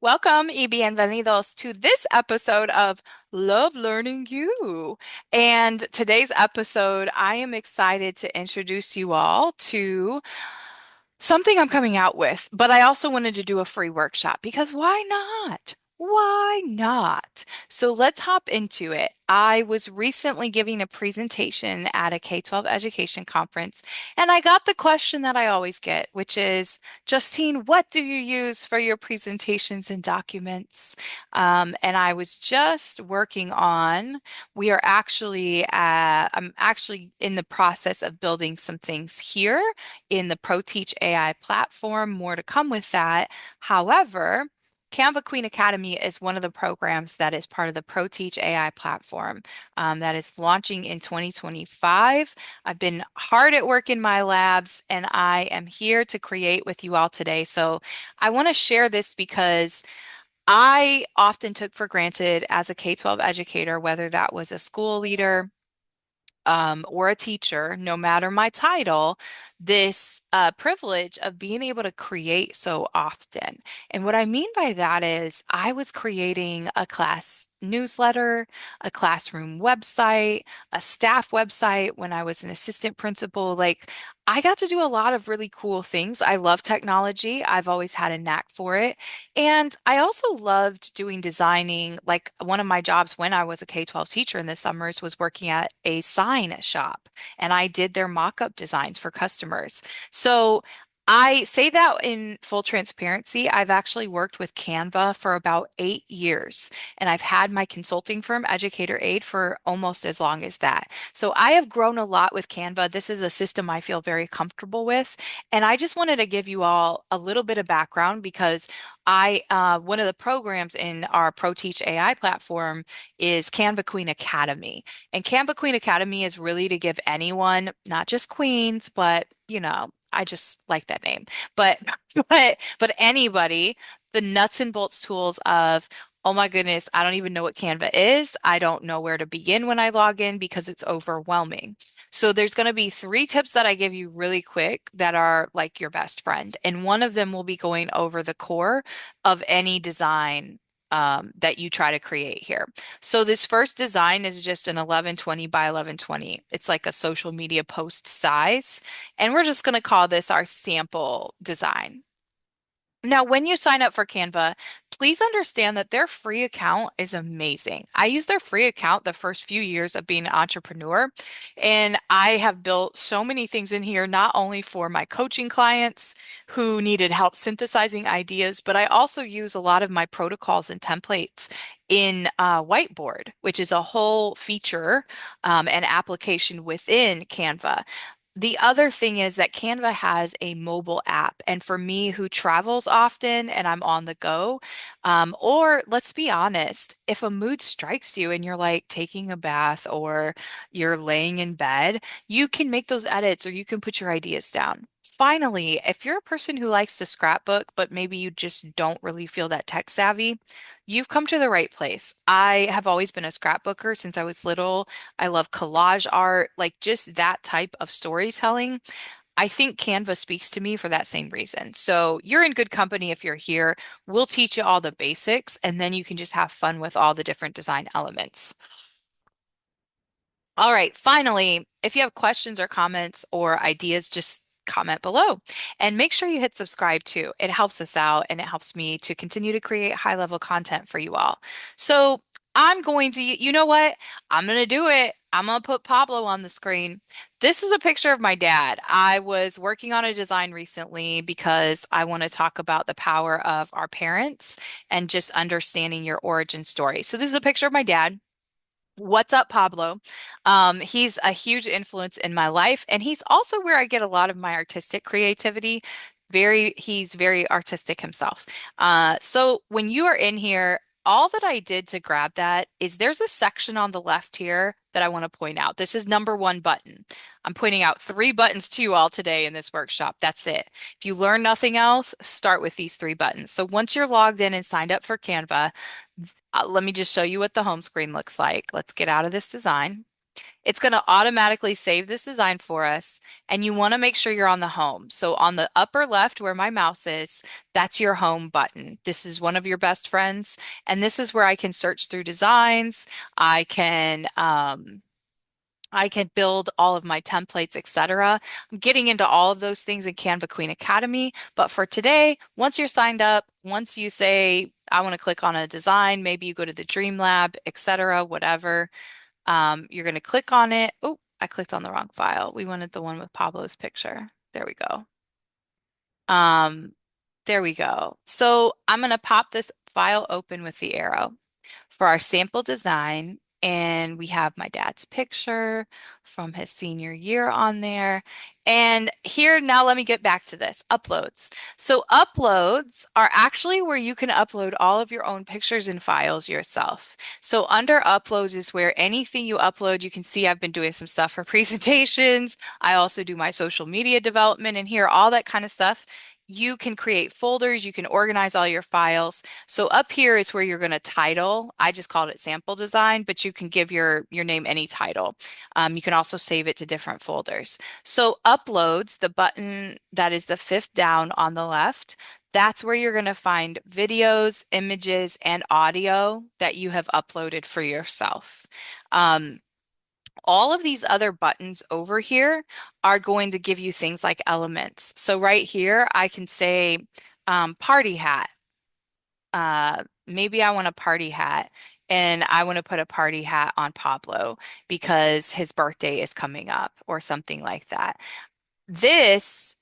Welcome y bienvenidos to this episode of Love Learning You. And today's episode, I am excited to introduce you all to something I'm coming out with, but I also wanted to do a free workshop because why not? Why not? So let's hop into it. I was recently giving a presentation at a K-12 education conference, and I got the question that I always get, which is, Justine, what do you use for your presentations and documents? And I was just working on, I'm actually in the process of building some things here in the ProTeach AI platform. More to come with that. However, Canva Queen Academy is one of the programs that is part of the ProTeach AI platform that is launching in 2025. I've been hard at work in my labs and I am here to create with you all today. So I want to share this because I often took for granted as a K-12 educator, whether that was a school leader, or a teacher, no matter my title, this privilege of being able to create so often. And what I mean by that is I was creating a class newsletter, a classroom website, a staff website when I was an assistant principal. Like, I got to do a lot of really cool things. I love technology. I've always had a knack for it. And I also loved doing designing. Like one of my jobs when I was a K-12 teacher in the summers was working at a sign shop, and I did their mock-up designs for customers. So I say that in full transparency. I've actually worked with Canva for about 8 years, and I've had my consulting firm, Educator Aid, for almost as long as that. So I have grown a lot with Canva. This is a system I feel very comfortable with. And I just wanted to give you all a little bit of background because one of the programs in our ProTeach AI platform is Canva Queen Academy. And Canva Queen Academy is really to give anyone, not just queens, but I just like that name. But but anybody, the nuts and bolts tools of, oh my goodness, I don't even know what Canva is. I don't know where to begin when I log in because it's overwhelming. So there's going to be three tips that I give you really quick that are like your best friend. And one of them will be going over the core of any design that you try to create here. So this first design is just an 1120 by 1120. It's like a social media post size. And we're just going to call this our sample design. Now, when you sign up for Canva, please understand that their free account is amazing. I used their free account the first few years of being an entrepreneur, and I have built so many things in here, not only for my coaching clients who needed help synthesizing ideas, but I also use a lot of my protocols and templates in Whiteboard, which is a whole feature and application within Canva. The other thing is that Canva has a mobile app. And for me, who travels often and I'm on the go, or let's be honest, if a mood strikes you and you're like taking a bath or you're laying in bed, you can make those edits or you can put your ideas down. Finally, if you're a person who likes to scrapbook, but maybe you just don't really feel that tech savvy, you've come to the right place. I have always been a scrapbooker since I was little. I love collage art, like just that type of storytelling. I think Canva speaks to me for that same reason. So you're in good company if you're here. We'll teach you all the basics, and then you can just have fun with all the different design elements. All right, finally, if you have questions or comments or ideas, just comment below and make sure you hit subscribe too. It helps us out and it helps me to continue to create high level content for you all. So I'm going to, you know what? I'm going to do it. I'm going to put Pablo on the screen. This is a picture of my dad. I was working on a design recently because I want to talk about the power of our parents and just understanding your origin story. So this is a picture of my dad. What's up, Pablo? He's a huge influence in my life, and he's also where I get a lot of my artistic creativity. He's very artistic himself. So when you are in here, all that I did to grab that is there's a section on the left here that I want to point out. This is number one button. I'm pointing out three buttons to you all today in this workshop. That's it. If you learn nothing else, start with these three buttons. So once you're logged in and signed up for Canva, let me just show you what the home screen looks like. Let's get out of this design. It's going to automatically save this design for us, and you want to make sure you're on the home. So on the upper left where my mouse is, that's your home button. This is one of your best friends, and this is where I can search through designs. I can I can build all of my templates, etc. I'm getting into all of those things in Canva Queen Academy, but for today, once you're signed up, once you say I want to click on a design, maybe you go to the Dream Lab, etc., whatever. You're going to click on it. Oh, I clicked on the wrong file. We wanted the one with Pablo's picture. There we go. Um, there we go. So I'm going to pop this file open with the arrow for our sample design. And we have my dad's picture from his senior year on there. And here, now let me get back to this, uploads. So uploads are actually where you can upload all of your own pictures and files yourself. So under uploads is where anything you upload, you can see I've been doing some stuff for presentations. I also do my social media development and here, all that kind of stuff. You can create folders, you can organize all your files. So up here is where you're going to title. I just called it sample design, but you can give your name any title. You can also save it to different folders. So uploads, the button that is the fifth down on the left, that's where you're going to find videos, images, and audio that you have uploaded for yourself. Um, all of these other buttons over here are going to give you things like elements. So right here, I can say party hat. Maybe I want a party hat and I want to put a party hat on Pablo because his birthday is coming up or something like that. This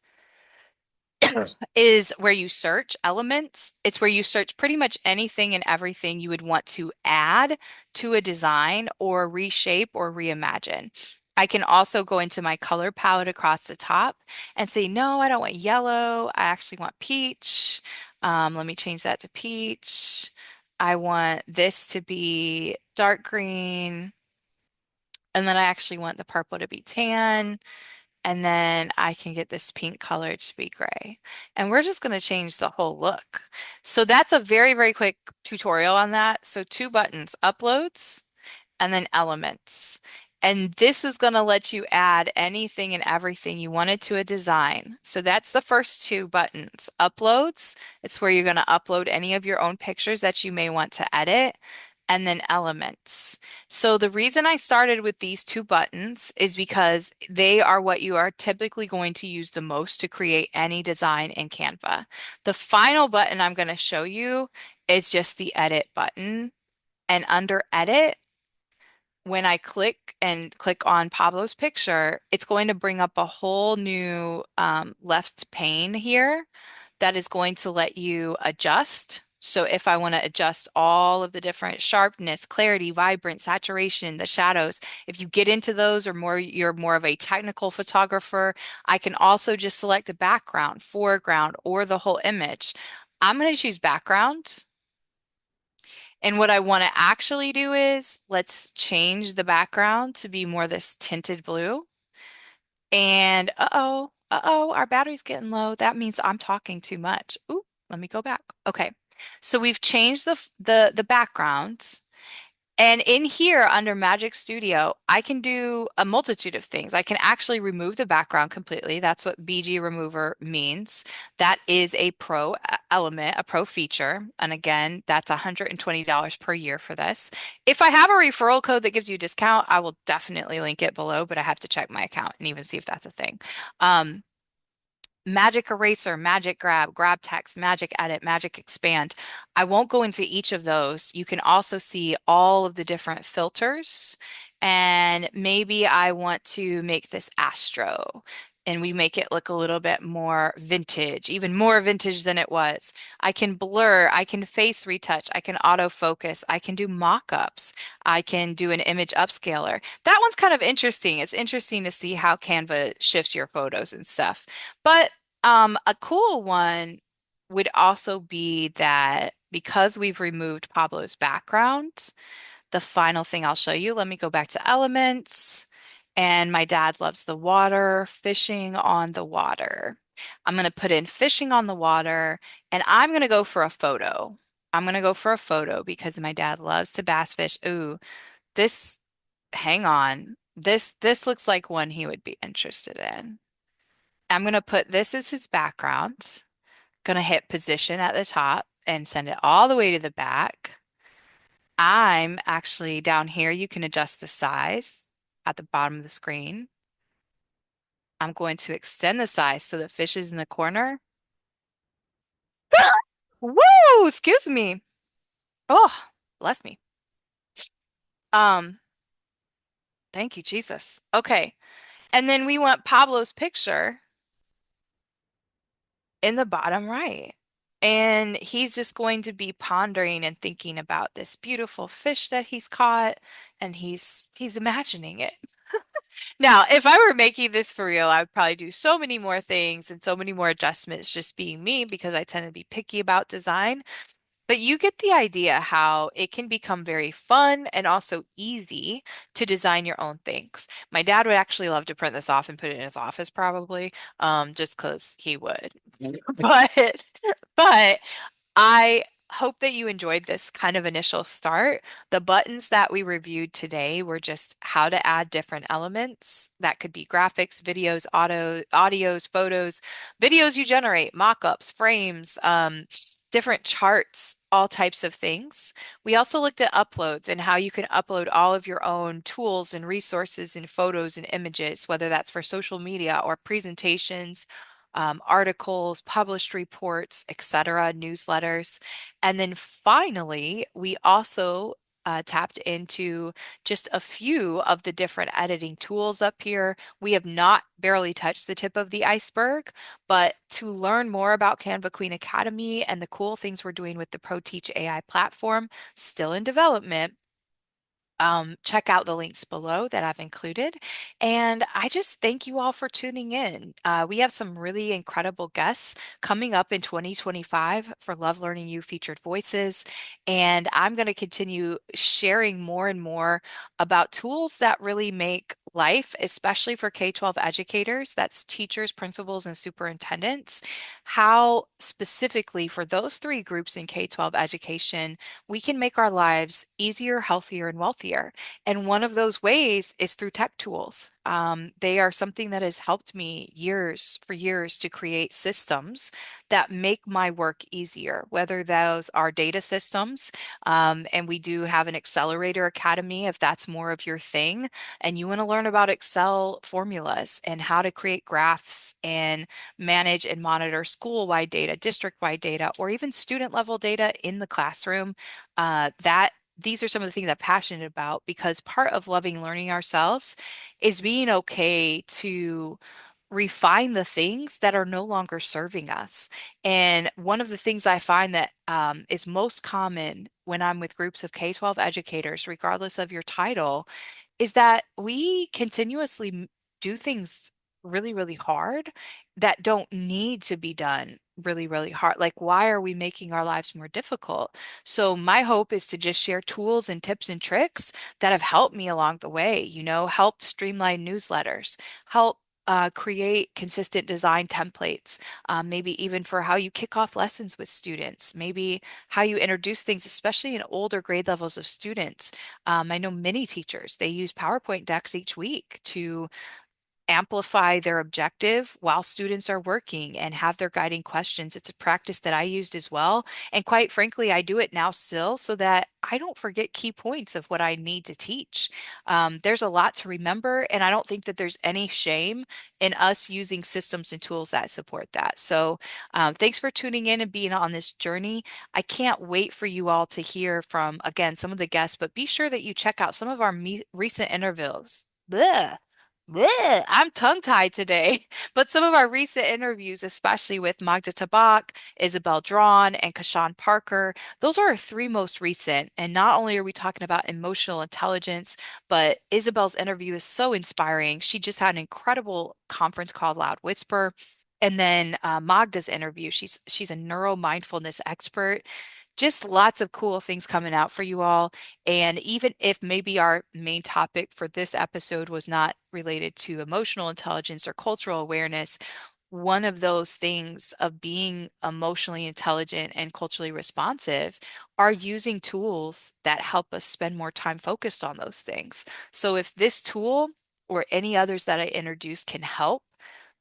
is where you search elements. It's where you search pretty much anything and everything you would want to add to a design or reshape or reimagine. I can also go into my color palette across the top and say, no, I don't want yellow. I actually want peach. Let me change that to peach. I want this to be dark green. And then I actually want the purple to be tan. And then I can get this pink color to be gray. And we're just going to change the whole look. So that's a very, very quick tutorial on that. So two buttons, uploads and then elements. And this is going to let you add anything and everything you wanted to a design. So that's the first two buttons. Uploads, it's where you're going to upload any of your own pictures that you may want to edit. And then elements. So the reason I started with these two buttons is because they are what you are typically going to use the most to create any design in Canva. The final button I'm going to show you is just the edit button. And under edit, when I click on Pablo's picture, it's going to bring up a whole new left pane here that is going to let you adjust. So if I want to adjust all of the different sharpness, clarity, vibrance, saturation, the shadows, if you get into those or more, you're more of a technical photographer, I can also just select a background, foreground, or the whole image. I'm going to choose background. And what I want to actually do is let's change the background to be more this tinted blue. And our battery's getting low. That means I'm talking too much. Ooh, let me go back. Okay. So we've changed the background. And in here under Magic Studio, I can do a multitude of things. I can actually remove the background completely. That's what BG Remover means. That is a pro element, a pro feature. And again, that's $120 per year for this. If I have a referral code that gives you a discount, I will definitely link it below, but I have to check my account and even see if that's a thing. Magic Eraser, Magic Grab, Grab Text, Magic Edit, Magic Expand. I won't go into each of those. You can also see all of the different filters. And maybe I want to make this Astro and we make it look a little bit more vintage, even more vintage than it was. I can blur, I can face retouch, I can autofocus, I can do mock-ups, I can do an image upscaler. That one's kind of interesting. It's interesting to see how Canva shifts your photos and stuff. But a cool one would also be that because we've removed Pablo's background, the final thing I'll show you, let me go back to elements. And my dad loves the water, fishing on the water. I'm going to put in fishing on the water and I'm going to go for a photo. I'm going to go for a photo because my dad loves to bass fish. Ooh, this, hang on. This looks like one he would be interested in. I'm gonna put this as his background. Gonna hit position at the top and send it all the way to the back. I'm actually down here. You can adjust the size at the bottom of the screen. I'm going to extend the size so the fish is in the corner. Woo! Excuse me. Oh, bless me. Um, Thank you, Jesus. Okay. And then we want Pablo's picture in the bottom right. And he's just going to be pondering and thinking about this beautiful fish that he's caught, and he's imagining it. Now, if I were making this for real, I would probably do so many more things and so many more adjustments just being me because I tend to be picky about design. But you get the idea how it can become very fun and also easy to design your own things. My dad would actually love to print this off and put it in his office probably, just because he would. But but I hope that you enjoyed this kind of initial start. The buttons that we reviewed today were just how to add different elements. That could be graphics, videos, audios, photos, videos you generate, mock-ups, frames, different charts, all types of things. We also looked at uploads and how you can upload all of your own tools and resources and photos and images, whether that's for social media or presentations, articles, published reports, etc., newsletters. And then finally, we also tapped into just a few of the different editing tools up here. We have not barely touched the tip of the iceberg, but to learn more about Canva Queen Academy and the cool things we're doing with the ProTeach AI platform, still in development, check out the links below that I've included. And I just thank you all for tuning in. We have some really incredible guests coming up in 2025 for Love Learning You featured voices. And I'm going to continue sharing more and more about tools that really make life, especially for K-12 educators, that's teachers, principals, and superintendents, how specifically for those three groups in K-12 education we can make our lives easier, healthier, and wealthier. And one of those ways is through tech tools. They are something that has helped me for years to create systems that make my work easier, whether those are data systems. And we do have an Accelerator Academy if that's more of your thing. And you want to learn about Excel formulas and how to create graphs and manage and monitor school-wide data, district-wide data, or even student-level data in the classroom that these are some of the things I'm passionate about because part of loving learning ourselves is being okay to refine the things that are no longer serving us. And one of the things I find that is most common when I'm with groups of K-12 educators, regardless of your title, is that we continuously do things really, really hard that don't need to be done really, really hard. Like, why are we making our lives more difficult? So, my hope is to just share tools and tips and tricks that have helped me along the way, helped streamline newsletters, help create consistent design templates, maybe even for how you kick off lessons with students, maybe how you introduce things, especially in older grade levels of students. I know many teachers, they use PowerPoint decks each week to amplify their objective while students are working and have their guiding questions. It's a practice that I used as well. And quite frankly, I do it now still so that I don't forget key points of what I need to teach. There's a lot to remember, and I don't think that there's any shame in us using systems and tools that support that. So thanks for tuning in and being on this journey. I can't wait for you all to hear from, again, some of the guests, but be sure that you check out some of our recent interviews. Bleh. Bleh, I'm tongue-tied today. But some of our recent interviews, especially with Magda Tabak, Isabel Drawn, and Kashawn Parker, those are our three most recent. And not only are we talking about emotional intelligence, but Isabel's interview is so inspiring. She just had an incredible conference called Loud Whisper. And then Magda's interview, she's a neuro-mindfulness expert. Just lots of cool things coming out for you all. And even if maybe our main topic for this episode was not related to emotional intelligence or cultural awareness, one of those things of being emotionally intelligent and culturally responsive are using tools that help us spend more time focused on those things. So if this tool or any others that I introduce can help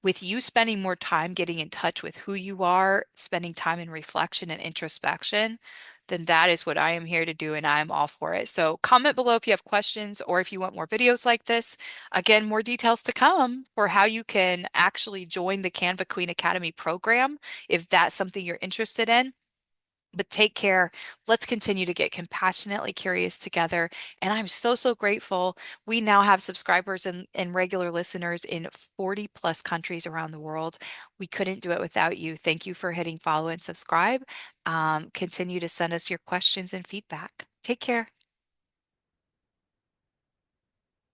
with you spending more time getting in touch with who you are, spending time in reflection and introspection, then that is what I am here to do, and I'm all for it. So comment below if you have questions or if you want more videos like this. Again, more details to come for how you can actually join the Canva Queen Academy program if that's something you're interested in. But take care. Let's continue to get compassionately curious together. And I'm so, so grateful. We now have subscribers and regular listeners in 40 plus countries around the world. We couldn't do it without you. Thank you for hitting follow and subscribe. Continue to send us your questions and feedback. Take care.